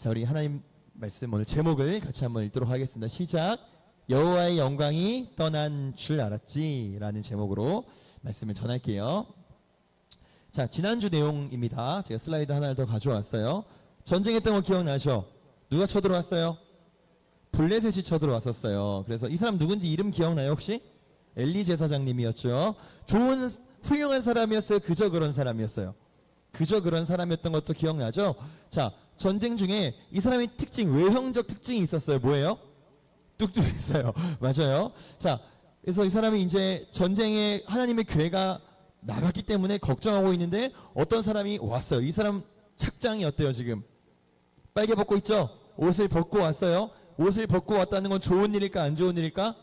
자, 우리 하나님 말씀 오늘 제목을 같이 한번 읽도록 하겠습니다. 시작. 여호와의 영광이 떠난 줄 알았지 라는 제목으로 말씀을 전할게요. 자, 지난주 내용입니다. 제가 슬라이드 하나를 더 가져왔어요. 전쟁했던 거 기억나죠? 누가 쳐들어왔어요? 블레셋이 쳐들어왔었어요. 그래서 이 사람 누군지 이름 기억나요 혹시? 엘리 제사장님이었죠. 좋은 훌륭한 사람이었어요? 그저 그런 사람이었어요? 그저 그런 사람이었던 것도 기억나죠? 자, 전쟁 중에 이 사람의 특징, 외형적 특징이 있었어요. 뭐예요? 뚝뚝했어요. 맞아요. 자, 그래서 이 사람이 이제 전쟁에 하나님의 괴가 나갔기 때문에 걱정하고 있는데 어떤 사람이 왔어요. 이 사람 착장이 어때요 지금? 빨개 벗고 있죠? 옷을 벗고 왔어요. 옷을 벗고 왔다는 건 좋은 일일까 안 좋은 일일까?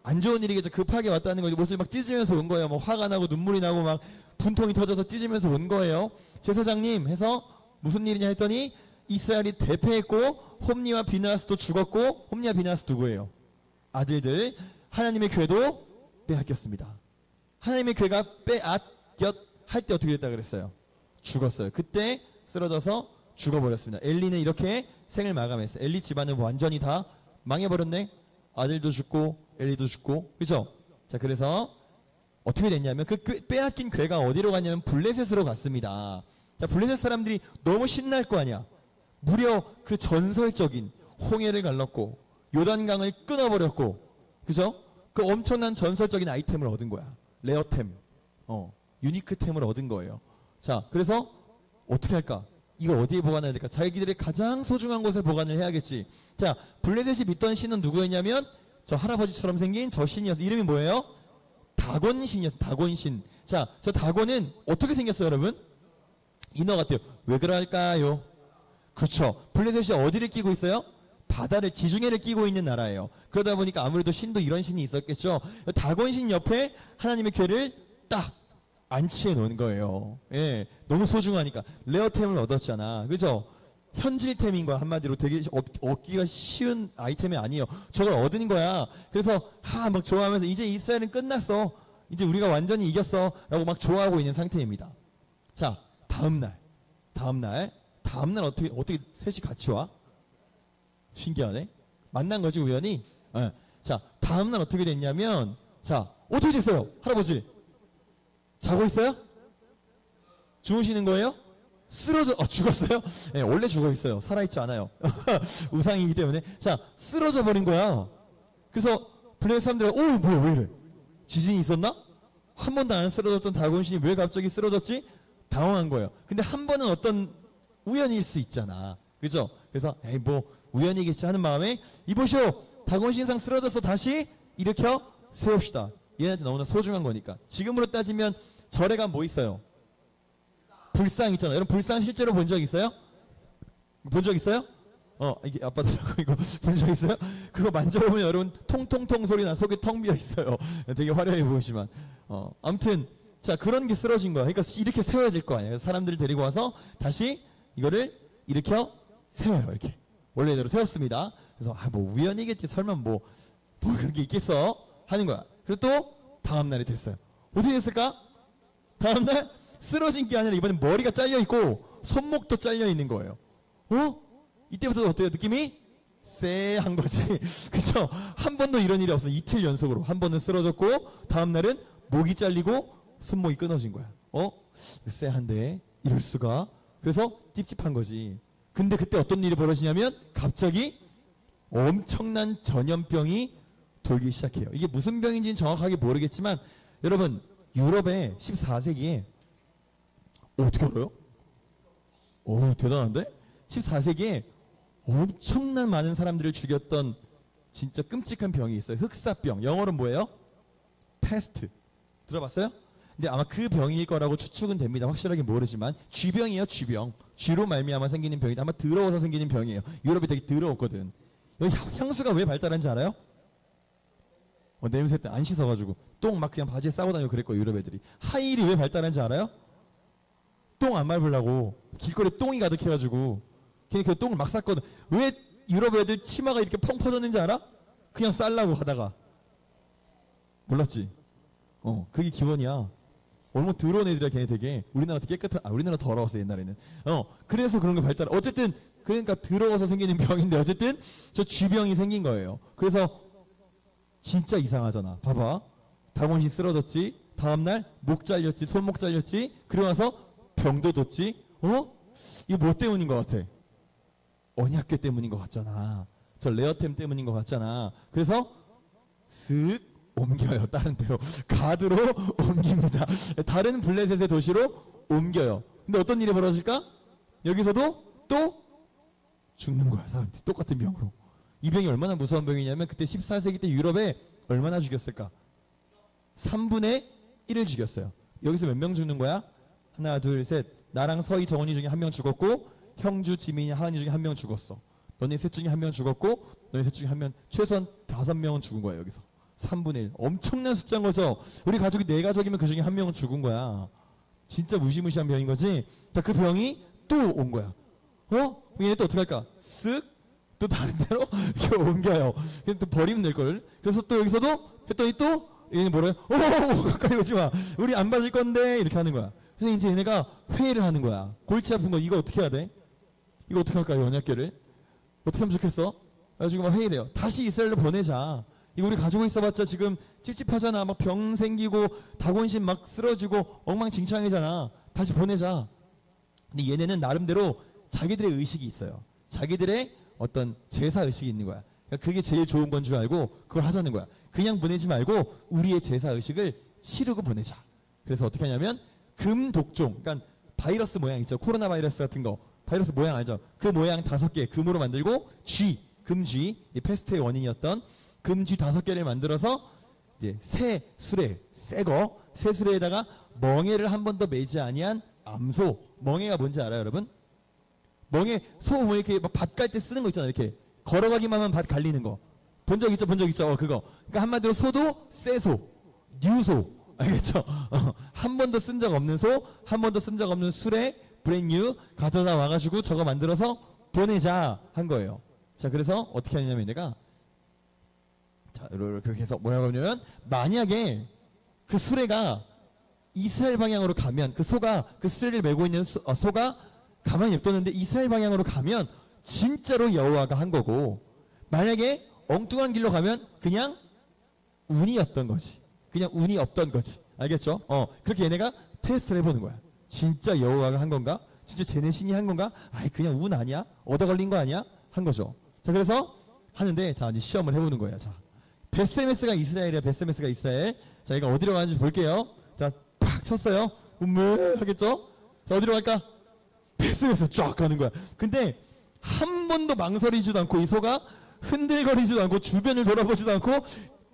안 좋은 일이겠죠. 급하게 왔다는 거죠. 옷을 막 찢으면서 온 거예요. 뭐 화가 나고 눈물이 나고 막 분통이 터져서 찢으면서 온 거예요. 제사장님 해서 무슨 일이냐 했더니 이스라엘이 대패했고 홈니와 비나스도 죽었고, 홈니와 비나스 누구예요? 아들들. 하나님의 궤도 빼앗겼습니다. 하나님의 궤가 빼앗겼 할 때 어떻게 됐다 그랬어요? 죽었어요. 그때 쓰러져서 죽어버렸습니다. 엘리는 이렇게 생을 마감했어요. 엘리 집안은 완전히 다 망해버렸네. 아들도 죽고 엘리도 죽고, 그죠? 자, 그래서 어떻게 됐냐면 그 빼앗긴 궤가 어디로 갔냐면 블레셋으로 갔습니다. 자, 블레셋 사람들이 너무 신날 거 아니야. 무려 그 전설적인 홍해를 갈랐고 요단강을 끊어버렸고, 그죠? 그 엄청난 전설적인 아이템을 얻은 거야. 레어템, 유니크템을 얻은 거예요. 자, 그래서 어떻게 할까? 이거 어디에 보관해야 될까? 자기들의 가장 소중한 곳에 보관을 해야겠지. 자, 블레셋이 믿던 신은 누구였냐면 저 할아버지처럼 생긴 저 신이었어요. 이름이 뭐예요? 다곤신이었어요. 다곤신. 자, 저 다곤은 어떻게 생겼어요, 여러분? 인어 같아요. 왜 그럴까요? 그렇죠. 블레셋이 어디를 끼고 있어요? 바다를, 지중해를 끼고 있는 나라예요. 그러다 보니까 아무래도 신도 이런 신이 있었겠죠. 다곤신 옆에 하나님의 궤를 딱 안치해 놓은 거예요. 예, 너무 소중하니까. 레어템을 얻었잖아. 그죠? 현질템인 거야. 한마디로 되게 얻기가 쉬운 아이템이 아니에요. 저걸 얻은 거야. 그래서 막 좋아하면서 이제 이스라엘은 끝났어. 이제 우리가 완전히 이겼어. 라고 막 좋아하고 있는 상태입니다. 자, 다음날 어떻게 셋이 같이 와? 신기하네. 만난 거지 우연히. 네. 자, 다음날 어떻게 됐냐면, 자, 어떻게 됐어요? 할아버지 자고 있어요? 주무시는 거예요? 죽었어요? 네, 원래 죽어 있어요. 살아있지 않아요. 우상이기 때문에. 자, 쓰러져 버린 거야. 그래서 블레셋 사람들이 뭐야 왜 이래? 지진이 있었나? 한 번도 안 쓰러졌던 다곤신이 왜 갑자기 쓰러졌지? 당황한 거예요. 근데 한 번은 어떤 우연일 수 있잖아. 그죠? 그래서 뭐 우연이겠지 하는 마음에 이보시오, 다곤신상 쓰러져서 다시 일으켜 세웁시다. 얘네한테 너무나 소중한 거니까. 지금으로 따지면 절에가 뭐 있어요? 불상 있잖아요. 여러분 불상 실제로 본 적 있어요? 본 적 있어요? 이게 아빠들하고 이거 본 적 있어요? 그거 만져보면 여러분 통통통 소리 나. 속에 텅 비어 있어요. 되게 화려해 보이지만 아무튼 자, 그런 게 쓰러진 거야. 그러니까 이렇게 세워질 거 아니에요. 사람들을 데리고 와서 다시 이거를 일으켜 세워요. 이렇게 원래대로 세웠습니다. 그래서 뭐 우연이겠지. 설마 뭐 그런 게 있겠어? 하는 거야. 그리고 또 다음 날이 됐어요. 어떻게 됐을까? 다음 날 쓰러진 게 아니라 이번엔 머리가 잘려 있고 손목도 잘려 있는 거예요. 이때부터 어때요? 느낌이 쎄한 거지. 그죠? 한 번도 이런 일이 없어. 이틀 연속으로 한 번은 쓰러졌고 다음 날은 목이 잘리고 손목이 끊어진 거야. 쎄한데 이럴 수가. 그래서 찝찝한 거지. 근데 그때 어떤 일이 벌어지냐면 갑자기 엄청난 전염병이 돌기 시작해요. 이게 무슨 병인지는 정확하게 모르겠지만 여러분 유럽에 14세기에 어떻게 알아요? 대단한데? 14세기에 엄청난 많은 사람들을 죽였던 진짜 끔찍한 병이 있어요. 흑사병. 영어로는 뭐예요? 패스트. 들어봤어요? 근데 아마 그 병일 거라고 추측은 됩니다. 확실하게 모르지만 쥐병이에요. 쥐병. 쥐로 말미암아 생기는 병이 아마 더러워서 생기는 병이에요. 유럽이 되게 더러웠거든. 여기 향수가 왜 발달한지 알아요? 냄새 때 안 씻어가지고 똥 막 그냥 바지에 싸고 다니고 그랬고 유럽 애들이. 하이힐이 왜 발달한지 알아요? 똥 안 밟으려고. 길거리에 똥이 가득해가지고 걔네 그 똥을 막 쌌거든. 왜 유럽 애들 치마가 이렇게 펑 퍼졌는지 알아? 그냥 쌀라고 하다가. 몰랐지? 그게 기본이야. 얼마나 더러운 애들이야 걔네 되게. 우리나라 깨끗한, 우리나라 더러웠어 옛날에는. 그래서 그런 게 발달. 어쨌든 그러니까 더러워서 생기는 병인데 어쨌든 저 쥐병이 생긴 거예요. 그래서 진짜 이상하잖아. 봐봐. 다곤씨 쓰러졌지. 다음날 목 잘렸지. 손목 잘렸지. 그러고 나서 병도 뒀지. 이거 뭐 때문인 것 같아? 언약궤 때문인 것 같잖아. 저 레어템 때문인 것 같잖아. 그래서 쓱 옮겨요. 다른 데로. 가드로 옮깁니다. 다른 블레셋의 도시로 옮겨요. 근데 어떤 일이 벌어질까? 여기서도 또 죽는 거야. 사람들이 똑같은 병으로. 이 병이 얼마나 무서운 병이냐면 그때 14세기 때 유럽에 얼마나 죽였을까? 3분의 1을 죽였어요. 여기서 몇 명 죽는 거야? 하나, 둘, 셋. 나랑 서희, 정원이 중에 한 명 죽었고, 형주, 지민이, 하은이 중에 한 명 죽었어. 너네 셋 중에 한 명 죽었고, 너네 셋 중에 한 명, 최소한 5명은 죽은 거야. 여기서 3분의 1. 엄청난 숫자인 거죠. 우리 가족이 4가족이면 그 중에 한 명은 죽은 거야. 진짜 무시무시한 병인 거지. 자, 그 병이 또 온 거야. 얘네 또 어떻게 할까? 쓱 또 다른 데로 이렇게 옮겨요. 그래서 또 버리면 될 걸. 그래서 또 여기서도 했더니 또 얘네 뭐래요? 가까이 오지 마. 우리 안 봐줄 건데 이렇게 하는 거야. 그래서 이제 얘네가 회의를 하는 거야. 골치 아픈 거 이거 어떻게 해야 돼? 이거 어떻게 할까요? 언약궤를 어떻게 하면 좋겠어? 그래가지고 막 회의를 해요. 다시 이스라엘로 보내자. 이거 우리 가지고 있어봤자 지금 찝찝하잖아. 막 병 생기고 다곤신 막 쓰러지고 엉망진창이잖아. 다시 보내자. 근데 얘네는 나름대로 자기들의 의식이 있어요. 자기들의 어떤 제사 의식이 있는 거야. 그러니까 그게 제일 좋은 건 줄 알고 그걸 하자는 거야. 그냥 보내지 말고 우리의 제사 의식을 치르고 보내자. 그래서 어떻게 하냐면 금독종, 그러니까 바이러스 모양 있죠. 코로나 바이러스 같은 거. 바이러스 모양 알죠? 그 모양 5개 금으로 만들고 금쥐, 이 페스트의 원인이었던 금쥐 5개를 만들어서 이제 새 수레, 새 수레에다가 멍에를 한 번 더 매지 아니한 암소. 멍에가 뭔지 알아요, 여러분? 멍에 소 뭐 이렇게 밭 갈 때 쓰는 거 있잖아요. 이렇게 걸어가기만 하면 밭 갈리는 거. 본 적 있죠? 그거. 그러니까 한마디로 소도 새소, 뉴소. 알겠죠? 한 번도 쓴 적 없는 소, 한 번도 쓴 적 없는 수레, 브랜뉴 가져다 와가지고 저거 만들어서 보내자 한 거예요. 자, 그래서 어떻게 하냐면 내가 자, 이렇게 해서 뭐라고 하냐면 만약에 그 수레가 이스라엘 방향으로 가면 그 소가 그 수레를 메고 있는 소가 가만히 냅뒀는데 이스라엘 방향으로 가면 진짜로 여호와가 한 거고, 만약에 엉뚱한 길로 가면 그냥 운이었던 거지. 그냥 운이 없던 거지. 알겠죠? 그렇게 얘네가 테스트를 해보는 거야. 진짜 여호와가 한 건가? 진짜 쟤네 신이 한 건가? 아이 그냥 운 아니야? 얻어 걸린 거 아니야? 한 거죠. 자, 그래서 하는데 자 이제 시험을 해보는 거야. 자, 베스메스가 이스라엘이야. 베스메스가 이스라엘. 자, 이거 어디로 가는지 볼게요. 자, 팍 쳤어요. 하겠죠? 자, 어디로 갈까? 베스메스 쫙 가는 거야. 근데 한 번도 망설이지도 않고 이 소가 흔들거리지도 않고 주변을 돌아보지도 않고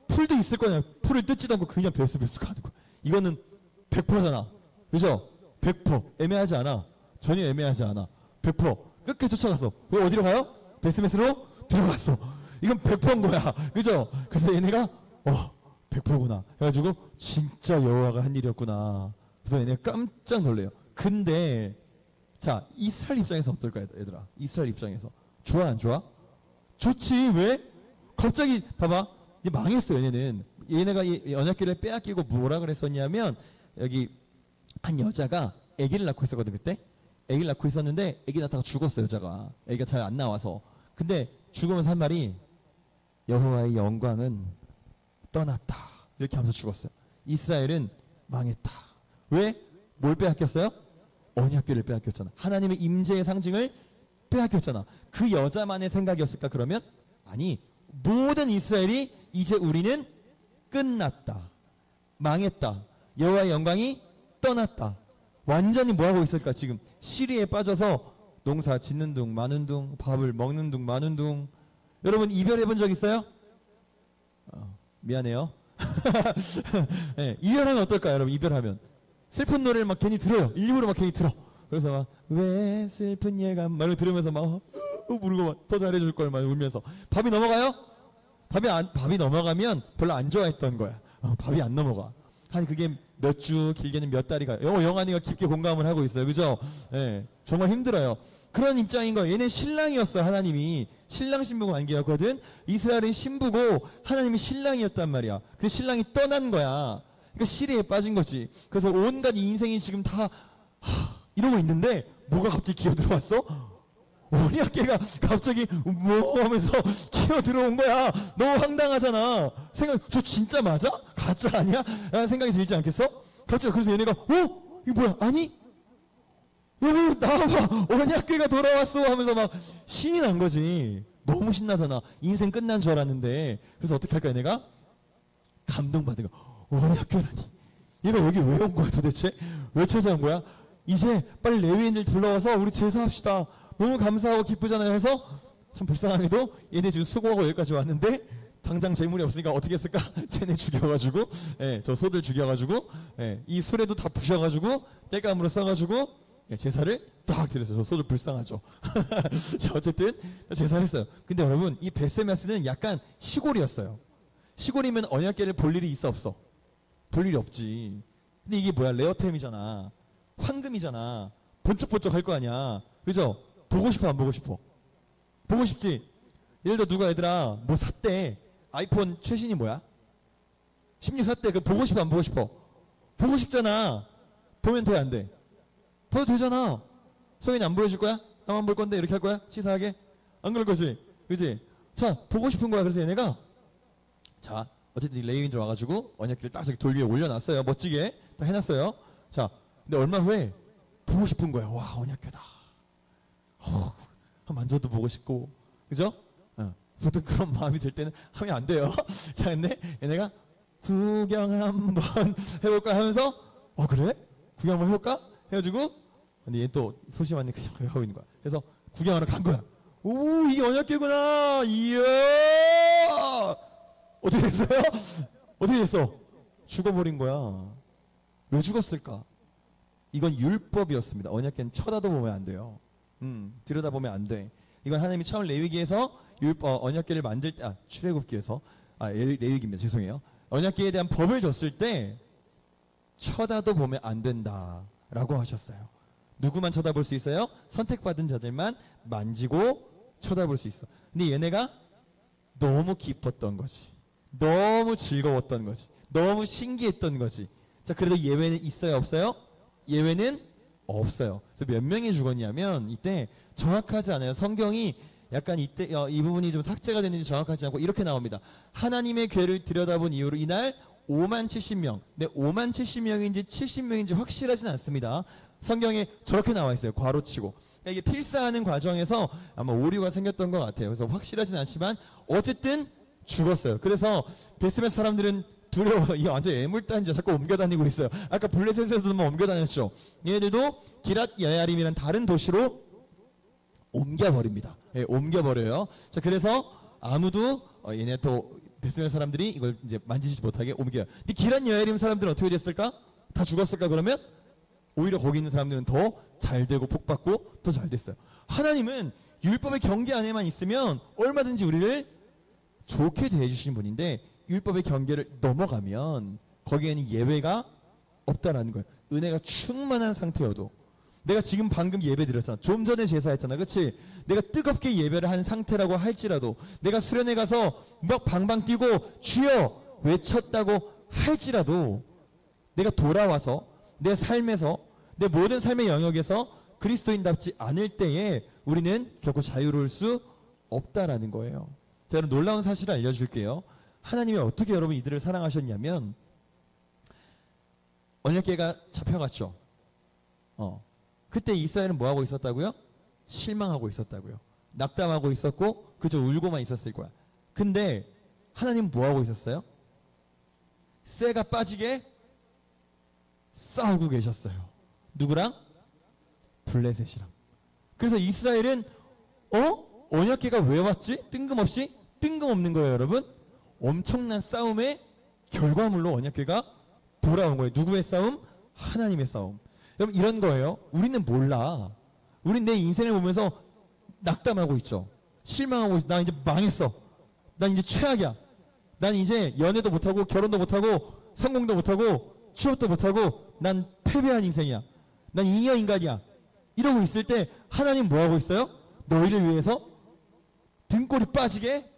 풀도 있을 거냐. 풀을 뜯지도 않고 그냥 베스메스 가는 거야. 이거는 100%잖아. 그죠? 100% 애매하지 않아. 전혀 애매하지 않아. 100% 끝까지 쫓아갔어. 왜 어디로 가요? 베스메스로 들어갔어. 이건 100%인 거야. 그죠? 그래서 얘네가 100%구나 해가지고 진짜 여호와가 한 일이었구나. 그래서 얘네가 깜짝 놀래요. 근데 자, 이스라엘 입장에서 어떨까 얘들아? 이스라엘 입장에서 좋아 안 좋아? 좋지. 왜? 갑자기 봐봐. 이제 망했어요. 얘네가 이 언약궤를 빼앗기고 뭐라 그랬었냐면 여기 한 여자가 아기를 낳고 있었거든. 그때 아기를 낳고 있었는데 아기 낳다가 죽었어. 여자가 아기가 잘 안 나와서. 근데 죽으면서 한 말이 여호와의 영광은 떠났다 이렇게 하면서 죽었어요. 이스라엘은 망했다. 왜? 뭘 빼앗겼어요? 언약궤를 빼앗겼잖아. 하나님의 임재의 상징을 빼앗겼잖아. 그 여자만의 생각이었을까? 그러면 아니, 모든 이스라엘이 이제 우리는 끝났다, 망했다, 여호와의 영광이 떠났다. 완전히 뭐하고 있을까? 지금 시리에 빠져서 농사 짓는 둥 마는 둥, 밥을 먹는 둥 마는 둥. 여러분 이별해 본 적 있어요? 미안해요. 네, 이별하면 어떨까요? 여러분 이별하면 슬픈 노래를 막 괜히 들어요. 일부러 막 괜히 들어. 그래서 막 왜 슬픈 예감 막 들으면서 막 울고 막 더 잘해줄 걸 막 울면서. 밥이 넘어가요? 밥이 넘어가면 별로 안 좋아했던 거야. 밥이 안 넘어가. 한 그게 몇 주, 길게는 몇 달이 가요. 영환이가 깊게 공감을 하고 있어요. 그죠? 네, 정말 힘들어요. 그런 입장인 거예요. 얘는 신랑이었어. 하나님이 신랑 신부 관계였거든. 이스라엘은 신부고 하나님이 신랑이었단 말이야. 근데 신랑이 떠난 거야. 그러니까 시리에 빠진 거지. 그래서 온갖 인생이 지금 다 이러고 있는데 뭐가 갑자기 기어 들어왔어? 언약궤가 갑자기 뭐 하면서 기어 들어온 거야. 너무 황당하잖아. 저 진짜 맞아? 가짜 아니야? 라는 생각이 들지 않겠어? 갑자기 그래서 얘네가 이거 뭐야? 아니? 여기 나와봐. 언약궤가 돌아왔어 하면서 막 신이 난 거지. 너무 신나잖아. 인생 끝난 줄 알았는데. 그래서 어떻게 할까 얘네가? 감동받은 거. 언약궤라니. 얘가 여기 왜 온 거야 도대체? 왜 찾아온 거야? 이제 빨리 레위인들 불러와서 우리 제사합시다. 너무 감사하고 기쁘잖아요. 해서 참 불쌍하게도 얘네 지금 수고하고 여기까지 왔는데 당장 재물이 없으니까 어떻게 했을까? 쟤네 죽여가지고 저 소들 죽여가지고 이 수레도 다 부셔가지고 땔감으로 써가지고 제사를 딱 드렸어요. 저 소들 불쌍하죠. 자, 어쨌든 제사를 했어요. 근데 여러분 이 베세메스는 약간 시골이었어요. 시골이면 언약궤를 볼 일이 있어 없어? 볼 일이 없지. 근데 이게 뭐야? 레어템이잖아. 황금이잖아. 번쩍번쩍 할 거 아니야. 그죠? 보고 싶어 안 보고 싶어? 보고 싶지? 예를 들어 누가 얘들아 뭐 샀대. 아이폰 최신이 뭐야? 16 샀대. 그 보고 싶어 안 보고 싶어? 보고 싶잖아. 보면 돼 안 돼? 봐도 되잖아. 성현이 안 보여줄 거야? 나만 볼 건데 이렇게 할 거야? 치사하게? 안 그럴 거지? 그지? 자 보고 싶은 거야. 그래서 얘네가 자 어쨌든 레이인들 와가지고 언약궤를 딱 저기 돌 위에 올려놨어요. 멋지게 딱 해놨어요. 자 근데 얼마 후에 보고 싶은 거야. 와 언약궤다. 만져도 보고 싶고 그죠? 보통 그런 마음이 들 때는 하면 안 돼요. 자 근데 얘네가 구경 한번 해볼까 하면서 그래? 구경 한번 해볼까? 해가지고 근데 얘 또 소심하니 그냥 하고 있는 거야. 그래서 구경하러 간 거야. 오 이게 언약궤구나. 이야 어떻게 됐어요? 어떻게 됐어? 죽어버린 거야. 왜 죽었을까? 이건 율법이었습니다. 언약궤는 쳐다도 보면 안 돼요. 들여다보면 안 돼. 이건 하나님이 처음 레위기에서 언약궤를 만들 때, 출애굽기에서, 레위기입니다. 죄송해요. 언약궤에 대한 법을 줬을 때 쳐다도 보면 안 된다라고 하셨어요. 누구만 쳐다볼 수 있어요? 선택받은 자들만 만지고 쳐다볼 수 있어. 근데 얘네가 너무 기뻤던 거지. 너무 즐거웠던 거지. 너무 신기했던 거지. 자, 그래도 예외는 있어요, 없어요? 예외는 없어요. 그래서 몇 명이 죽었냐면 이때 정확하지 않아요. 성경이 약간 이때 이 부분이 좀 삭제가 됐는지 정확하지 않고 이렇게 나옵니다. 하나님의 궤를 들여다본 이후로 이날 5만 70명. 네, 5만 70명인지 70명인지 확실하진 않습니다. 성경에 저렇게 나와 있어요. 괄호치고. 그러니까 이게 필사하는 과정에서 아마 오류가 생겼던 것 같아요. 그래서 확실하진 않지만 어쨌든 죽었어요. 그래서 베스메스 사람들은 두려워서 이게 완전 애물단지야. 자꾸 옮겨다니고 있어요. 아까 블레셋에서도 옮겨다녔죠. 얘네들도 기랏 여야림이라는 다른 도시로 옮겨버립니다. 옮겨버려요. 자, 그래서 아무도 얘네 또 베스메스 사람들이 이걸 이제 만지지 못하게 옮겨요. 근데 기랏 여야림 사람들은 어떻게 됐을까? 다 죽었을까? 그러면 오히려 거기 있는 사람들은 더 잘 되고 복받고 더 잘 됐어요. 하나님은 율법의 경계 안에만 있으면 얼마든지 우리를 좋게 대해주신 분인데 율법의 경계를 넘어가면 거기에는 예외가 없다라는 거예요. 은혜가 충만한 상태여도 내가 지금 방금 예배 드렸잖아. 좀 전에 제사했잖아. 그치? 내가 뜨겁게 예배를 한 상태라고 할지라도 내가 수련회 가서 막 방방 뛰고 주여 외쳤다고 할지라도 내가 돌아와서 내 삶에서 내 모든 삶의 영역에서 그리스도인답지 않을 때에 우리는 결코 자유로울 수 없다라는 거예요. 자, 여러분 놀라운 사실을 알려줄게요. 하나님이 어떻게 여러분 이들을 사랑하셨냐면 언약궤가 잡혀갔죠. 그때 이스라엘은 뭐하고 있었다고요? 실망하고 있었다고요. 낙담하고 있었고 그저 울고만 있었을 거야. 근데 하나님은 뭐하고 있었어요? 쇠가 빠지게 싸우고 계셨어요. 누구랑? 블레셋이랑. 그래서 이스라엘은 언약궤가 왜 왔지? 뜬금없이? 뜬금없는 거예요, 여러분. 엄청난 싸움의 결과물로 언약궤가 돌아온 거예요. 누구의 싸움? 하나님의 싸움. 여러분 이런 거예요. 우리는 몰라. 우린 내 인생을 보면서 낙담하고 있죠. 실망하고 있어. 나 이제 망했어. 난 이제 최악이야. 난 이제 연애도 못하고 결혼도 못하고 성공도 못하고 취업도 못하고 난 패배한 인생이야. 난 잉여 인간이야. 이러고 있을 때 하나님 뭐하고 있어요? 너희를 위해서 등골이 빠지게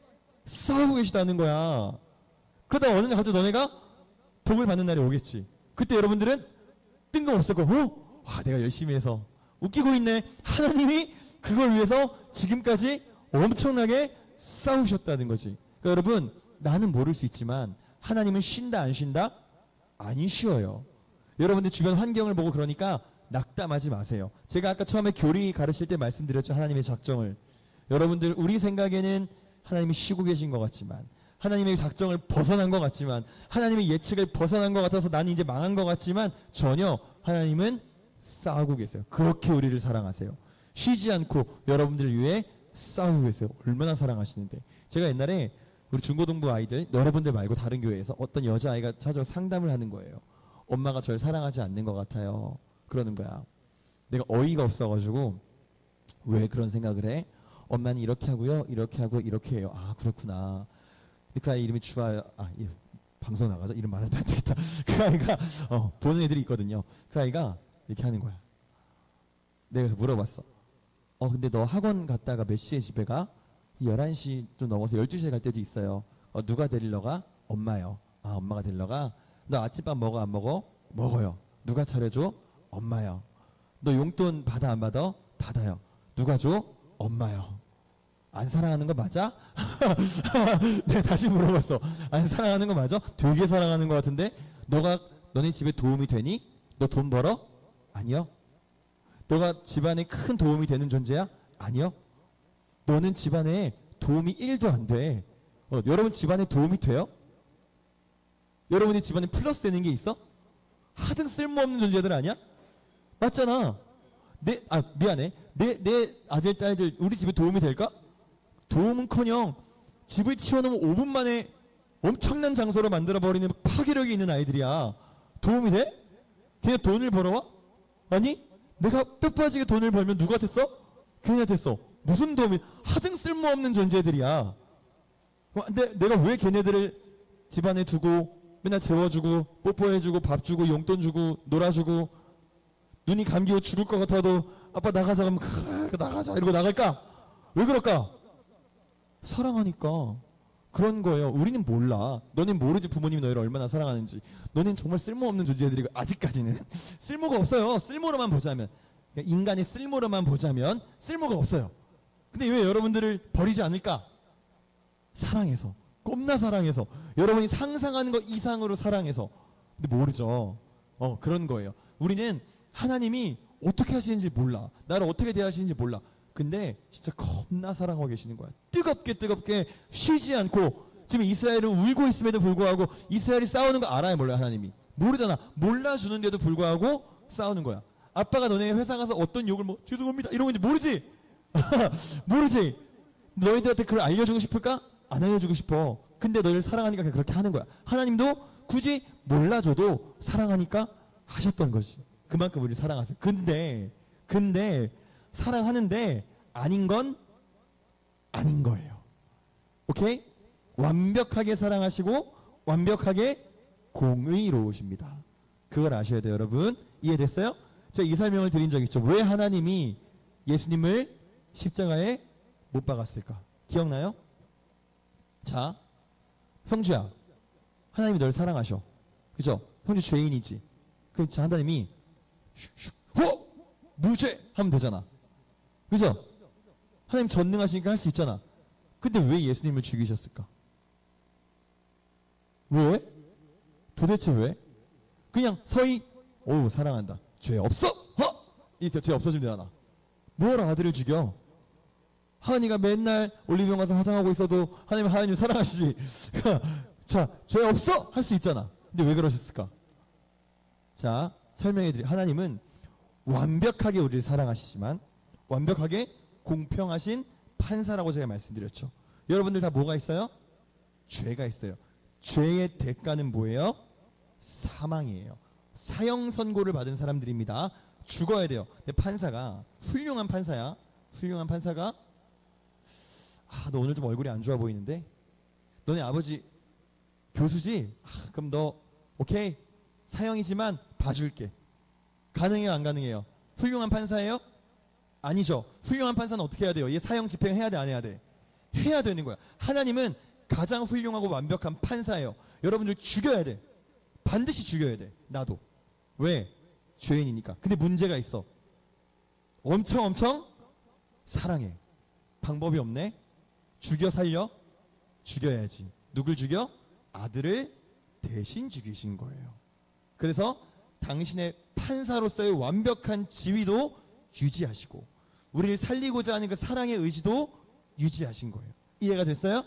싸우고 계시다는 거야. 그러다 어느 날 갑자기 너네가 복을 받는 날이 오겠지. 그때 여러분들은 뜬금없을 거고 내가 열심히 해서 웃기고 있네. 하나님이 그걸 위해서 지금까지 엄청나게 싸우셨다는 거지. 그러니까 여러분, 나는 모를 수 있지만 하나님은 쉰다 안 쉰다? 안 쉬어요. 여러분들 주변 환경을 보고 그러니까 낙담하지 마세요. 제가 아까 처음에 교리 가르칠 때 말씀드렸죠. 하나님의 작정을. 여러분들 우리 생각에는 하나님이 쉬고 계신 것 같지만, 하나님의 작정을 벗어난 것 같지만, 하나님의 예측을 벗어난 것 같아서 나는 이제 망한 것 같지만, 전혀 하나님은 싸우고 계세요. 그렇게 우리를 사랑하세요. 쉬지 않고 여러분들을 위해 싸우고 계세요. 얼마나 사랑하시는데. 제가 옛날에 우리 중고등부 아이들, 여러분들 말고 다른 교회에서 어떤 여자아이가 찾아와 상담을 하는 거예요. 엄마가 저를 사랑하지 않는 것 같아요. 그러는 거야. 내가 어이가 없어가지고, 왜 그런 생각을 해? 엄마는 이렇게 하고요, 이렇게 하고 이렇게 해요. 아, 그렇구나. 그 아이 이름이 주아요. 방송 나가서 이름 말하면 안 되겠다. 그 아이가 보는 애들이 있거든요. 그 아이가 이렇게 하는 거야. 내가 그래서 물어봤어. 근데 너 학원 갔다가 몇 시에 집에 가? 11시 좀 넘어서 12시에 갈 때도 있어요. 누가 데리러 가? 엄마요. 아, 엄마가 데리러 가? 너 아침밥 먹어 안 먹어? 먹어요. 누가 차려줘? 엄마요. 너 용돈 받아 안 받아? 받아요. 누가 줘? 엄마요. 안 사랑하는 거 맞아? 내가 다시 물어봤어. 안 사랑하는 거 맞아? 되게 사랑하는 거 같은데? 너네 집에 도움이 되니? 너 돈 벌어? 아니요. 너가 집안에 큰 도움이 되는 존재야? 아니요. 너는 집안에 도움이 1도 안 돼. 여러분 집안에 도움이 돼요? 여러분이 집안에 플러스 되는 게 있어? 하등 쓸모없는 존재들 아니야? 맞잖아. 미안해. 내 아들, 딸들 우리 집에 도움이 될까? 도움은커녕 집을 치워놓으면 5분 만에 엄청난 장소로 만들어버리는 파괴력이 있는 아이들이야. 도움이 돼? 그냥 돈을 벌어와? 아니, 내가 뜻빠지게 돈을 벌면 누가 됐어? 걔네한테 됐어. 무슨 도움이? 하등 쓸모없는 존재들이야. 근데 내가 왜 걔네들을 집안에 두고 맨날 재워주고 뽀뽀해주고 밥 주고 용돈 주고 놀아주고, 눈이 감기고 죽을 것 같아도 아빠 나가자 그러면 그래 나가자 이러고 나갈까? 왜 그럴까? 사랑하니까. 그런 거예요. 우리는 몰라. 너는 모르지 부모님이 너희를 얼마나 사랑하는지. 너는 정말 쓸모없는 존재들이고, 아직까지는 쓸모가 없어요. 쓸모로만 보자면, 인간의 쓸모로만 보자면 쓸모가 없어요. 근데 왜 여러분들을 버리지 않을까? 사랑해서, 겁나 사랑해서, 여러분이 상상하는 것 이상으로 사랑해서. 근데 모르죠. 그런 거예요. 우리는 하나님이 어떻게 하시는지 몰라. 나를 어떻게 대하시는지 몰라. 근데 진짜 겁나 사랑하고 계시는 거야. 뜨겁게 쉬지 않고. 지금 이스라엘은 울고 있음에도 불구하고 이스라엘이 싸우는 거 알아요, 몰라요? 하나님이 모르잖아. 몰라주는데도 불구하고 싸우는 거야. 아빠가 너네 회사 가서 어떤 욕을 죄송합니다 이런 건지 모르지? 모르지? 너희들한테 그걸 알려주고 싶을까? 안 알려주고 싶어. 근데 너희를 사랑하니까 그렇게 하는 거야. 하나님도 굳이 몰라줘도 사랑하니까 하셨던 거지. 그만큼 우리를 사랑하세요. 근데 사랑하는데 아닌 건 아닌 거예요. 오케이? 완벽하게 사랑하시고 완벽하게 공의로우십니다. 그걸 아셔야 돼요, 여러분. 이해됐어요? 제가 이 설명을 드린 적 있죠. 왜 하나님이 예수님을 십자가에 못 박았을까? 기억나요? 자, 형주야, 하나님이 널 사랑하셔. 그죠? 형주 죄인이지. 그래서 하나님이 무죄! 하면 되잖아. 그죠? 하나님 전능하시니까 할 수 있잖아. 근데 왜 예수님을 죽이셨을까? 왜? 도대체 왜? 그냥 서희, 사랑한다. 죄 없어! 이렇게 죄 없어지면 되잖아. 뭘 아들을 죽여? 하은이가 맨날 올리브영 가서 화장하고 있어도 하나님은 하은이를 사랑하시지. 자, 죄 없어! 할 수 있잖아. 근데 왜 그러셨을까? 자, 설명해드릴게요. 하나님은 완벽하게 우리를 사랑하시지만 완벽하게 공평하신 판사라고 제가 말씀드렸죠. 여러분들 다 뭐가 있어요? 죄가 있어요. 죄의 대가는 뭐예요? 사망이에요. 사형 선고를 받은 사람들입니다. 죽어야 돼요. 근데 판사가 훌륭한 판사야. 훌륭한 판사가 너 오늘 좀 얼굴이 안 좋아 보이는데 너네 아버지 교수지? 그럼 너 오케이 사형이지만 봐줄게. 가능해요 안 가능해요? 훌륭한 판사예요? 아니죠. 훌륭한 판사는 어떻게 해야 돼요? 얘 사형 집행해야 돼 안 해야 돼? 해야 되는 거야. 하나님은 가장 훌륭하고 완벽한 판사예요. 여러분들 죽여야 돼. 반드시 죽여야 돼. 나도. 왜? 죄인이니까. 근데 문제가 있어. 엄청 사랑해. 방법이 없네. 죽여 살려? 죽여야지. 누굴 죽여? 아들을 대신 죽이신 거예요. 그래서 당신의 판사로서의 완벽한 지위도 유지하시고 우리를 살리고자 하는 그 사랑의 의지도 유지하신 거예요. 이해가 됐어요?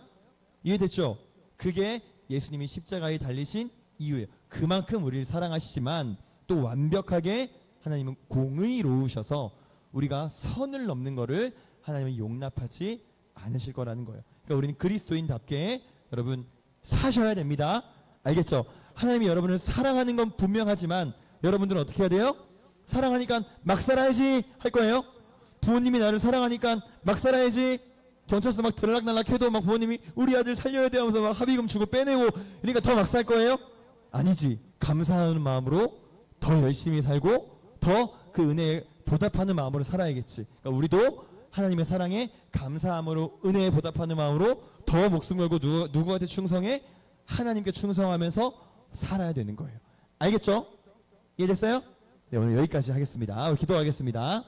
이해됐죠? 그게 예수님이 십자가에 달리신 이유예요. 그만큼 우리를 사랑하시지만 또 완벽하게 하나님은 공의로우셔서 우리가 선을 넘는 거를 하나님은 용납하지 않으실 거라는 거예요. 그러니까 우리는 그리스도인답게 여러분 사셔야 됩니다. 알겠죠? 하나님이 여러분을 사랑하는 건 분명하지만 여러분들은 어떻게 해야 돼요? 사랑하니까 막 살아야지 할 거예요? 부모님이 나를 사랑하니까 막 살아야지, 경찰서 막 들락날락 해도 막 부모님이 우리 아들 살려야 돼 하면서 막 합의금 주고 빼내고 그러니까 더 막 살 거예요? 아니지. 감사하는 마음으로 더 열심히 살고 더 그 은혜에 보답하는 마음으로 살아야겠지. 그러니까 우리도 하나님의 사랑에 감사함으로 은혜에 보답하는 마음으로 더 목숨 걸고 누구한테 충성해? 하나님께 충성하면서 살아야 되는 거예요. 알겠죠? 이해됐어요? 네, 오늘 여기까지 하겠습니다. 기도하겠습니다.